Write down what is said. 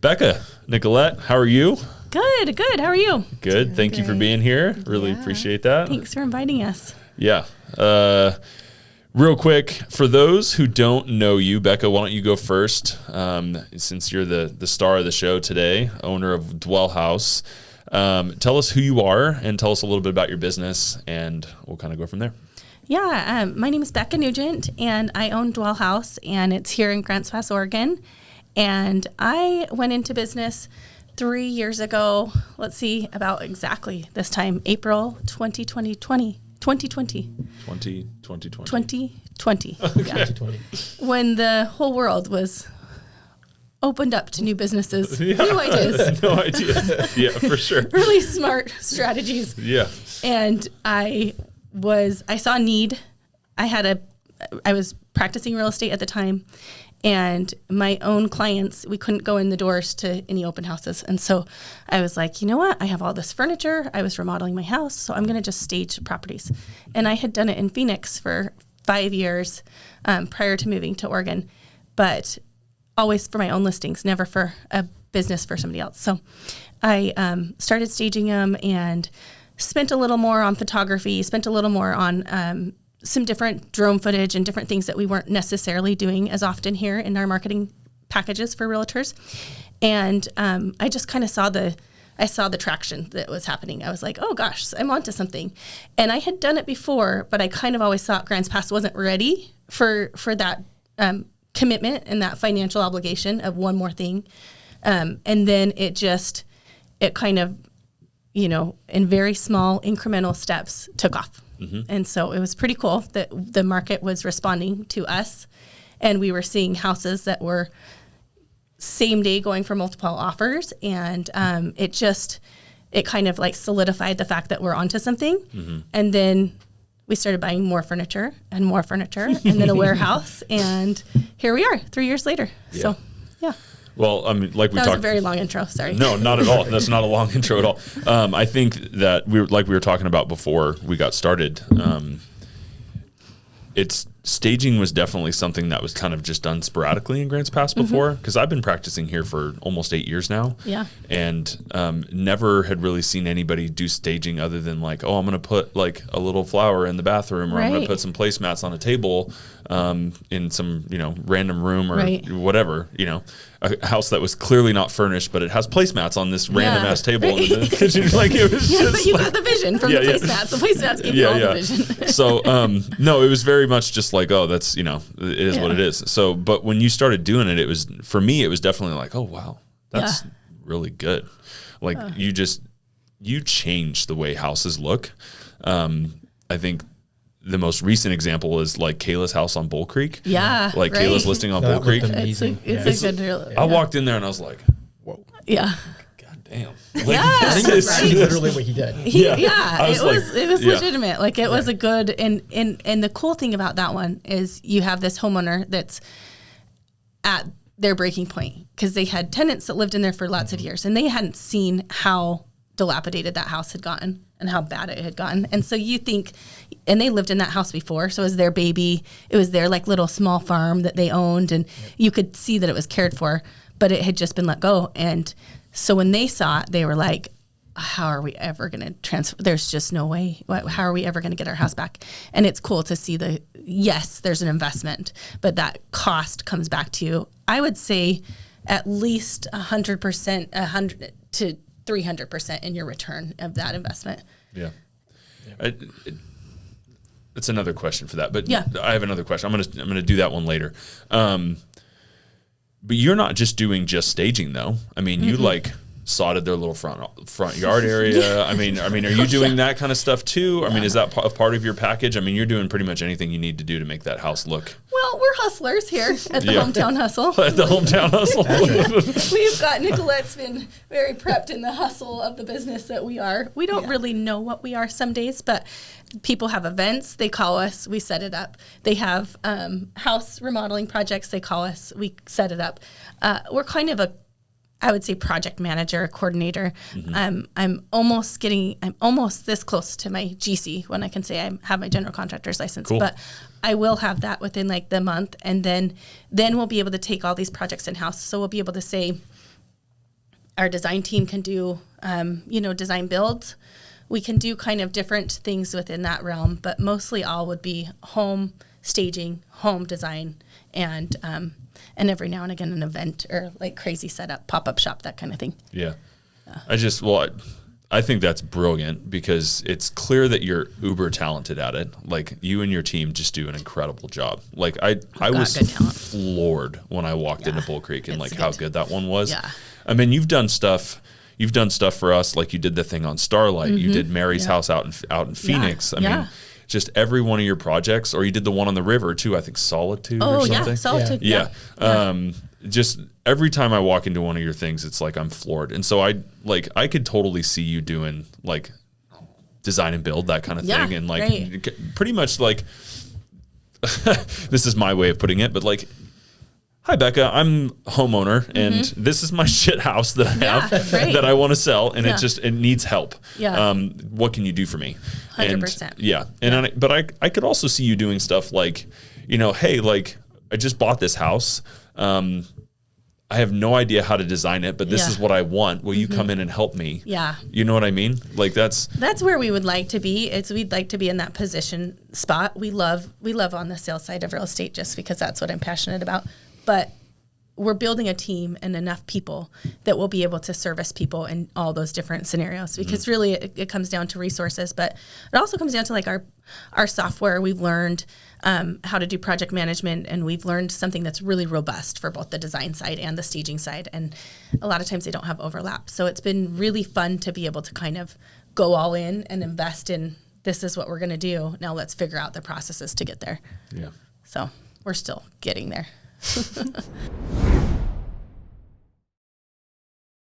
Bekah, Nicolette, how are you? Good. How are you? Good. Thank you for being here. Really appreciate that. Thanks for inviting us. Yeah. Real quick, for those who don't know you, Bekah, why don't you go first? Since you're the star of the show today, owner of Dwell House. Tell us who you are and tell us a little bit about your business, and we'll kind of go from there. Yeah, my name is Bekah Nugent, and I own Dwell House, and it's here in Grants Pass, Oregon. And I went into business 3 years ago, let's see, about exactly this time, April 2020. 2020. Okay. Yeah. When the whole world was opened up to new businesses, new ideas. No idea. Yeah, for sure. Really smart strategies. Yeah. And I saw a need. I was practicing real estate at the time, and my own clients, we couldn't go in the doors to any open houses. And so I was like, you know what? I have all this furniture. I was remodeling my house, so I'm going to just stage properties. And I had done it in Phoenix for 5 years prior to moving to Oregon, but always for my own listings, never for a business for somebody else. So I started staging them and spent a little more on photography, spent a little more on some different drone footage and different things that we weren't necessarily doing as often here in our marketing packages for realtors. And I just kind of saw the traction that was happening. I was like, oh gosh, I'm onto something. And I had done it before, but I kind of always thought Grants Pass wasn't ready for that commitment and that financial obligation of one more thing. And then it kind of, in very small incremental steps took off. Mm-hmm. And so it was pretty cool that the market was responding to us, and we were seeing houses that were same day going for multiple offers. And it kind of like solidified the fact that we're onto something. Mm-hmm. And then we started buying more furniture and then a warehouse. And here we are 3 years later. Yeah. So, yeah. Well, I mean, like we talked. That was a very long intro. Sorry. No, not at all. That's not a long intro at all. I think that we were talking about before we got started. Staging was definitely something that was kind of just done sporadically in Grants Pass before, because I've been practicing here for almost 8 years now. Yeah. And never had really seen anybody do staging other than like, oh, I'm going to put like a little flower in the bathroom, or I'm going to put some placemats on a table in some, random room or whatever, a house that was clearly not furnished, but it has placemats on this random ass table in the kitchen. Like it was just but you got the vision from the placemats. The placemats gave you all the vision. So, no, it was very much just like, oh, that's, it is what it is. So, but when you started doing it, for me, it was definitely like, oh, wow, that's really good. Like you changed the way houses look. I think the most recent example is like Kayla's house on Bull Creek. Yeah. Like Kayla's listing on Bull Creek. Amazing. It's a good. I walked in there and I was like, whoa. Yeah. God damn. Like, I think that's literally what he did. It was legitimate. Like it was a good, and the cool thing about that one is you have this homeowner that's at their breaking point, because they had tenants that lived in there for lots of years, and they hadn't seen how dilapidated that house had gotten and how bad it had gotten. And so you think, and they lived in that house before, so it was their baby. It was their like little small farm that they owned, and you could see that it was cared for, but it had just been let go. And so when they saw it, they were like, how are we ever going to transfer? There's just no way. How are we ever going to get our house back? And it's cool to see yes, there's an investment, but that cost comes back to you. I would say at least 100%, 100 to 300% in your return of that investment. Yeah. It's another question for that, but I have another question. I'm going to do that one later. But you're not just doing staging though. I mean, you like sodded their little front yard area. I mean, are you doing that kind of stuff too? I mean, is that a part of your package? I mean, you're doing pretty much anything you need to do to make that house look. Well, we're hustlers here at the Hometown Hustle. At the Hometown Hustle. We've got Nicolette's been very prepped in the hustle of the business that we are. We don't really know what we are some days, but people have events. They call us. We set it up. They have house remodeling projects. They call us. We set it up. We're kind of I would say project manager, coordinator. Mm-hmm. I'm almost this close to my GC when I can say I have my general contractor's license. Cool. But I will have that within like the month, and then we'll be able to take all these projects in house. So we'll be able to say, our design team can do, design builds. We can do kind of different things within that realm, but mostly all would be home staging, home design, and every now and again an event or like crazy setup, pop-up shop, that kind of thing. Yeah. I think that's brilliant because it's clear that you're uber talented at it. Like you and your team just do an incredible job. Like I was floored when I walked into Bull Creek and how good that one was. Yeah. I mean, you've done stuff for us. Like you did the thing on Starlight. You did Mary's house out in Phoenix. I mean, just every one of your projects, or you did the one on the river too. I think Solitude or something. Oh yeah, Solitude. Yeah. Just every time I walk into one of your things, it's like I'm floored. And so I could totally see you doing like design and build, that kind of thing. And pretty much like, this is my way of putting it, but like, hi, Bekah, I'm a homeowner and this is my shit house that I have that I want to sell. And it needs help. Yeah. What can you do for me? 100%. But I could also see you doing stuff like, hey, like I just bought this house. I have no idea how to design it, but this is what I want. Will you come in and help me? Yeah. You know what I mean? Like that's where we would like to be. We'd like to be in that position spot. We love on the sales side of real estate just because that's what I'm passionate about. But we're building a team and enough people that will be able to service people in all those different scenarios, because really it comes down to resources, but it also comes down to like our software. We've learned how to do project management, and we've learned something that's really robust for both the design side and the staging side. And a lot of times they don't have overlap. So it's been really fun to be able to kind of go all in and invest in, this is what we're going to do. Now let's figure out the processes to get there. Yeah. So we're still getting there.